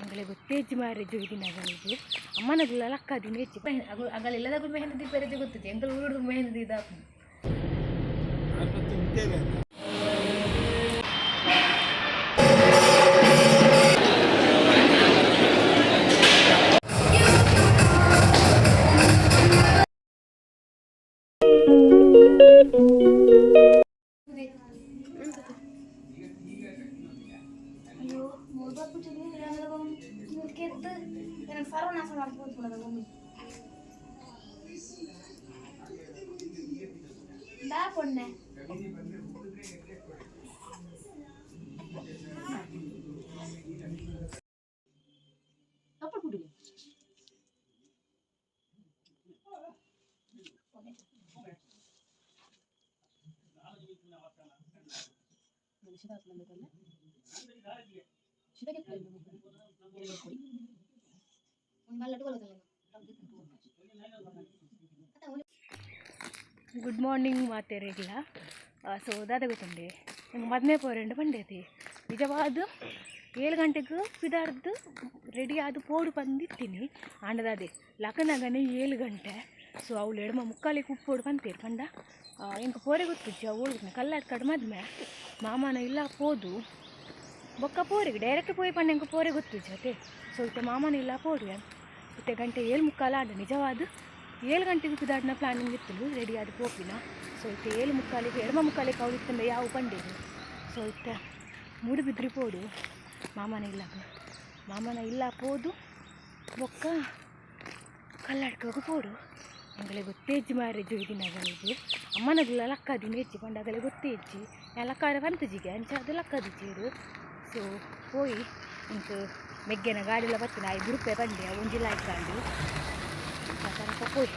ಎಂಗಳೆ ಗೊತ್ತೇಜ್ಜಿ marriage ಹೋಗಿದ್ದೀನಿ ಅಗಳಿಗೆ ಅಮ್ಮನಗಳೆಲ್ಲ ಅಕ್ಕದಿನ ಹೆಚ್ಚು ಅಗಲೆಲ್ಲದಾಗೂ ಮೆಹಂದಿ ಬೇರೆ ಗೊತ್ತಿತ್ತು ಎಂಕಲ್ ಊರು ಮೆಹಂದಿ ಇದಾಕು ಸರ್ವನಾಶ ಮಾಡ್ಬೋದು ದಾ ಪೊಣ್ಣೆ ಗುಡ್ ಮಾರ್ನಿಂಗ್ ಮಾತೇರಿಲ್ಲ ಸೊ ದಾದ ಗೊತ್ತುಂಡೆ ನಂಗೆ ಮದ್ಮೆ ಪೋರೆಂಡು ಬಂದೈತಿ ನಿಜವಾದ 7 ಗಂಟೆಗೆ ಬಿದಾರ್ದು ರೆಡಿ ಆದ ಪೋಡು ಬಂದಿರ್ತೀನಿ ಆಂಡದಾದೆ ಲಕ್ಕನಾಗನೇ 7 ಗಂಟೆ ಸೊ ಅವಳು ಎಡಮ ಮುಕ್ಕಾಲಿಗೆ ಉಪ್ಪೋಡು ಬಂತೀರಿ ಕಂಡ ಎಂಕ ಪೋರೆ ಗೊತ್ತಿಜ್ಜ ಓಡ್ಬಿಟ್ಟು ಕಲ್ಲಾದ ಕಡೆ ಮದ್ಮೆ ಮಾಮನ ಇಲ್ಲ ಪೋದು ಬೊಕ್ಕ ಪೋರಿಗೆ ಡೈರೆಕ್ಟ್ ಪೋಯ್ ಪಂಡ ಎಂಕ ಪೋರೆ ಗೊತ್ತಿಜ್ಜ ಅದೇ ಸೊ ಇತ್ತೆ ಮಾಮನ ಇಲ್ಲ ಪೋಡು ಇತ್ತೆ ಗಂಟೆ 7:45 ಆಡ ನಿಜವಾದ 7 ಗಂಟೆಗೆ ಬಿದಾಡಿನ ಪ್ಲಾನಿಂಗ್ ಇತ್ತು ರೆಡಿ ಆದ ಪೋಪಿನ ಸೊ ಇತ್ತೆ 7:45 ಎಡಮ ಮುಕ್ಕಾಲಿಗೆ ಅವಳು ಇತ್ತಂದ ಯಾವ ಬಂಡೇದು ಸೊ ಇತ್ತೆ ಮೂಡು ಬಿದ್ರಿ ಪೋಡು ಮಾಮನ ಇಲ್ಲ ಪೋದು ಬೊಕ್ಕ ಕಲ್ಲಾಡ್ಕೋಗು ಪೋಡು ಎಂಗಳೆ ಗೊತ್ತೇಜ್ಜಿ ಮ್ಯಾರೇಜ್ ಹೋಗಿದ್ದೀನಿ ಅಗಳಿಗೆ ಅಮ್ಮನಗಳೆಲ್ಲ ಅಕ್ಕದಿನ ಹೆಚ್ಚಿ ಪಂಡಗಲೆ ಗೊತ್ತೇಜ್ಜಿ ಲಕ್ಕಾರ ಬಂತಜಿಗೆ ಅಂಚ ಅದು ಲಕ್ಕದಿಚ್ಚೇರು ಸೊ ಪೋಯಿ ಇಂಕ ಮೆಗ್ಗೆನ ಗಾಡಿಲ್ಲ ಬರ್ತೀನಿ 5 ರೂಪಾಯಿ ಬಂದೆ ಒಂಜಿಲ್ಲ ಹಾಕೊಂಡು ಆ ಥರ ಪೋಯಿ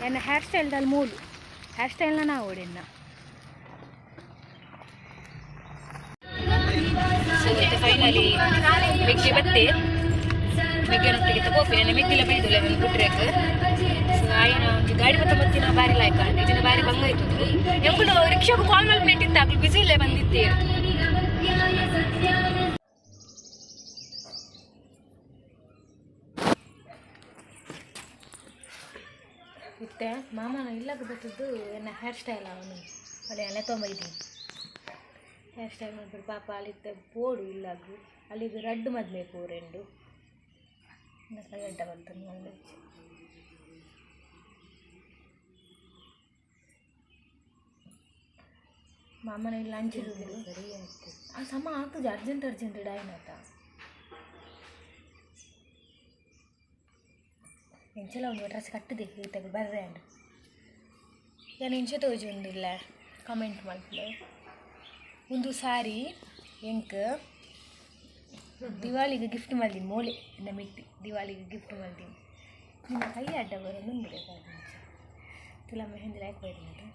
ಎನ್ನ ಹೇರ್ ಸ್ಟೈಲ್ದಲ್ಲಿ ಮೂಲು ಹೇರ್ ಸ್ಟೈಲ್ನ ನಾ ಓಡೆನ್ನ ಫೈನಲಿ ಮೆಗ್ಗೆ ಬತ್ತೆ ಮೆಗ್ಗೆನೊಟ್ಟಿಗೆ ತಗೋಪಿ ನನ್ನ ಮೆಗ್ಗಿಲ್ಲ ಬೈದಿಲ್ಲ ನನ್ನ ಬಿಟ್ರೇಕ ಆಯ್ನ ಒಂದು ಗಾಡಿ ಬತ್ತಿನ ಬಾರಿ ಲಾಯ್ಕೊಂಡು ಇದನ್ನ ಬಾರಿ ಬಂಗಾಯ್ತು ಎಂಬುದು ರಿಕ್ಷಾಗೂ ಕಾಲ್ ಮೇಲೆ ಪ್ಲೇಟ್ ಆಗ್ಲಿ ಬಿಸಿ ಇಲ್ಲೇ ಬಂದಿತ್ತೇ ಇತ್ತೆ ಮಾಮನ ಇಲ್ಲಕ್ಕೆ ಬರ್ತದ್ದು ಎನ್ನ ಹೇರ್ ಸ್ಟೈಲ್ ಅವನು ಅದೇ ಎಣ್ಣೆ ತೊಂಬೈದ್ದೀನಿ ಹೇರ್ ಸ್ಟೈಲ್ ಮಾಡಿಬಿಟ್ಟು ಪಾಪ ಅಲ್ಲಿದ್ದ ಬೋಡು ಇಲ್ಲಾಗು ಅಲ್ಲಿಗೆ ರಡ್ಡು ಮದ್ಮೆ ಪೋರೆಂಡು ಗಡ್ಡ ಬರ್ತಾನೆ ಒಳ್ಳೆ ಮಾಮನ ಇಲ್ಲ ಅಂಚಿದ್ದು ಸರಿ ಆಯ್ತು ಆ ಸಮ ಆಗ್ತದೆ ಅರ್ಜೆಂಟ್ ಡಾಯ್ನಾತ ಎಂಚೆಲ್ಲ ಒಂದು ಡ್ರೆಸ್ ಕಟ್ಟಿದೆ ಈತಾಗ ಬರ್ರೆ ಅಂಡು ಏನು ಇಂಚೆ ತೋಜಿ ಒಂದಿಲ್ಲ ಕಮೆಂಟ್ ಮಾಡ್ಲೆ ಒಂದು ಸಾರಿ ಎಂಕ ದಿವಾಳಿಗೆ ಗಿಫ್ಟ್ ಮಾಡಿದ್ದೀನಿ ಮೋಳೆ ನಮಿಟ್ಟು ದಿವಾಳಿಗೆ ಗಿಫ್ಟ್ ಮಾಡಿದ್ದೀನಿ ನಿನ್ನ ಕೈ ಅಡ್ಡ ಬರೋ ಮುಂದೆ ತುಲ ಮೆಹಂದಿ ಹಾಕ್ಬೇಡಿ ಅದು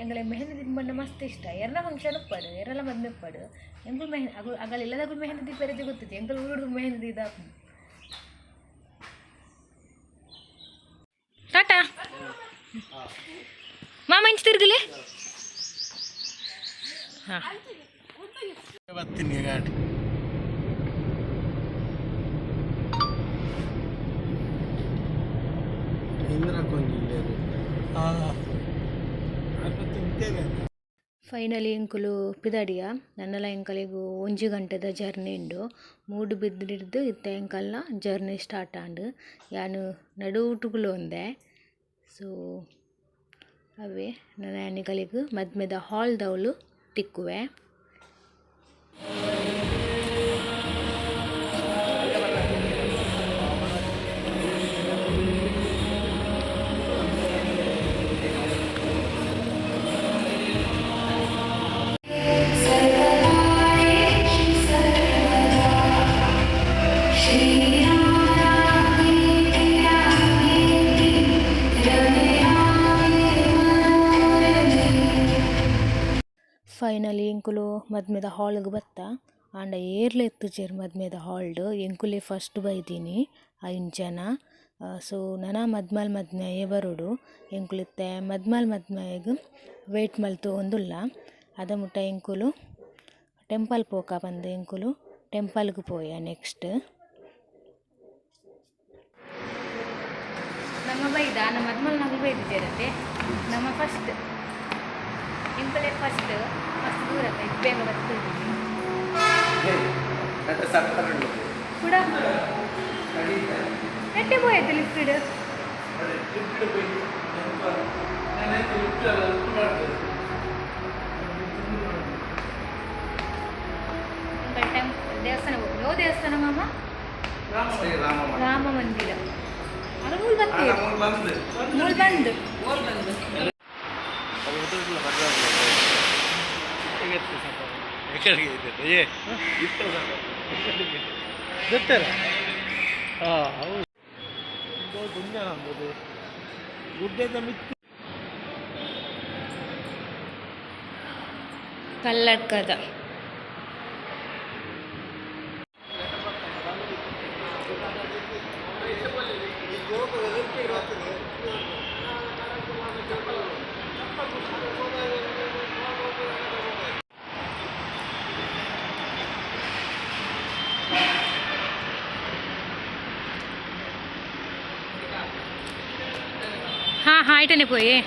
ಎಂಗಳೆ ಮೆಹಂದಿ ತಿನ್ಬಂಡ ಮಸ್ತ್ ಇಷ್ಟ ಎರಡ ಫಂಕ್ಷನ್ ಉಪ್ಪಡು ಎರಲ್ಲ ಮದ್ಮೆ ಉಪ್ಪಡು ಎಂಗೂ ಮೆಹಂದಿ ಅಗಲೆಲ್ಲದಾಗೂ ಮೆಹಂದಿ ಬೇರೆ ಗೊತ್ತಿತ್ತು ಎಂಕಲ್ ಊರು ಮೆಹಂದಿ ಇದಾಕು ಟಾಟಾ ಮಾಮ ಇಂಚು ತಿರುಗಲಿ ಹಾಂ ಗಾಡಿ ಫೈನಲಿ ಎಂಕುಲು ಪಿದಾಡಿಯ ನನ್ನಲ ಎಂಕಲಿಗೂ 1 ಗಂಟೆದ ಜರ್ನಿ ಉಂಡು 3 ಬಿದ್ದಿಡ್ದು ಇತ್ತ ಎಂಕಲ್ನ ಜರ್ನಿ ಸ್ಟಾರ್ಟ್ ಆಂಡು ಯಾನು ನಡುಟುಗುಲು ಒಂದೆ ಸೊ ಅವೇ ನನ್ನ ಎಣಿಗಳಿಗೂ ಮದ್ಮೆದ ಹಾಲ್ದವಳು ತಿಕ್ಕುವೆ ಫೈನಲಿ ಎಂಕುಲು ಮದ್ಮೆದ ಹಾಲ್ಗೆ ಬತ್ತ ಆಂಡ ಏರ್ಲೆ ಎತ್ತುಜೇರು ಮದ್ಮೆದ ಹಾಲ್ಡ್ ಎಂಕುಲೆ ಫಸ್ಟ್ ಬೈದೀನಿ 5 ಜನ ಸೊ ನನ ಮದ್ಮೆ ಬರೋಡು ಎಂಕುಲಿತ್ತೆ ಮದ್ಮೆಗೆ ವೇಟ್ ಮಲ್ತು ಒಂದುಲ್ಲ ಅದ ಮುಟ್ಟ ಎಂಕುಲು ಟೆಂಪಲ್ ಪೋಕ ಬಂದು ಎಂಕುಲು ಟೆಂಪಲ್ಗೆ ಪೋಯ ನೆಕ್ಸ್ಟ್ ನಮ್ಮ ಬೈದ ನಮ್ಮ ಮದ್ಮಲ್ ನಮಗೆ ಬೈದಿದ್ದೇರತ್ತೆ ನಮ್ಮ ಫಸ್ಟ್ ಎಂಕಲೇ ಫಸ್ಟ್ ದೂರ ಬೇಗ ಬರ್ತಿದ್ದೀವಿ ಕೂಡ ಎಟ್ಟೆ ಪೋಯ್ತು ಲಿಫ್ಟ್ ದೇವಸ್ಥಾನ ಹೋಗ್ತೀವಿ ಯಾವ ದೇವಸ್ಥಾನ ಮಾಮ ರಾಮ ಮಂದಿರ ಅದು ಮೂಲ ಬರ್ತೀವಿ ಮೂಲ ಬಂದು ಕಲ್ಲಡ್ಕದ हाँ इटने पोये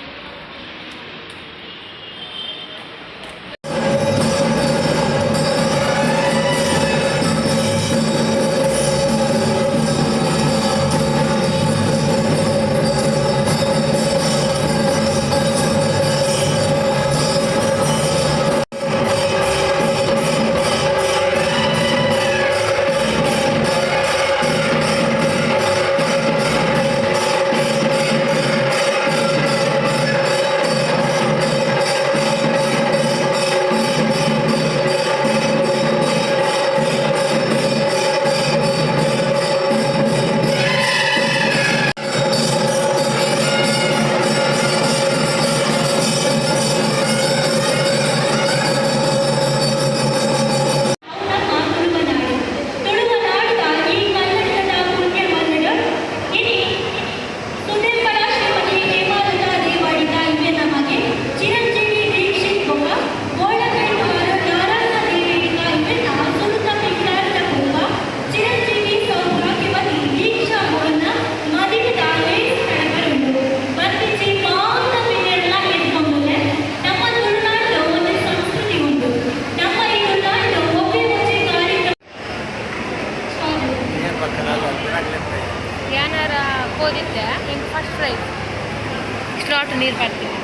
ಓದಿದ್ದೆ ಹಿಂಗೆ ಫಸ್ಟ್ ಪ್ರೈಸ್ ಸ್ಲಾಟ್ ನೀರು ಬರ್ತೀವಿ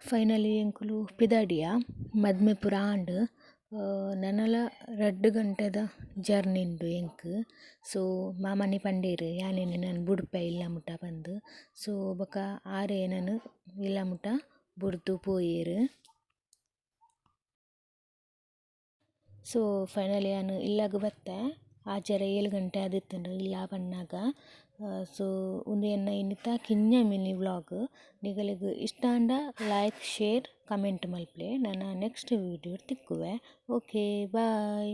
ಫೈನಲಿ ಎಂಕುಲು ಪಿದಾಡಿಯ ಮದ್ಮೆ ಪೂರ ಆಂಡ್ ನನಲ 2 ಗಂಟೆದ ಜರ್ನಿ ಉಂಡು ಎಂಕ್. ಸೊ ಮಾಮನಿ ಪಂಡೇರ್ ಯಾನೆನ್ ನಾನು ಬುಡ್ಪೆ ಇಲ್ಲ ಮುಟ ಪಂದ್. ಸೊ ಬೊಕ ಆರೆ ನಾನು ಇಲ್ಲ ಮುಟ ಬುಡ್ದು ಪೋಯೆರ್. ಸೊ ಫೈನಲಿ ನಾನು ಇಲ್ಲಾಗ ಬತ್ತೆ ಆಚೆರೆ 7 ಗಂಟೆ ಆದಿತ್ತುಂಡು ಇಲ್ಲ ಪನ್ನಾಗ. ಸೊ ಉಂದು ಎನ್ನ ಇನ್ನಿತ ಕಿಂಜ ಮಿನಿ ವ್ಲಾಗ್. ನಿಗಲಿಗ್ ಇಷ್ಟ ಆಂಡ ಲೈಕ್ ಶೇರ್ ಕಮೆಂಟ್ ಮಲ್ಪಲೆ. ನನ್ನ ನೆಕ್ಸ್ಟ್ ವೀಡಿಯೋ ತಿಕ್ಕುವೆ. ಓಕೆ ಬಾಯ್.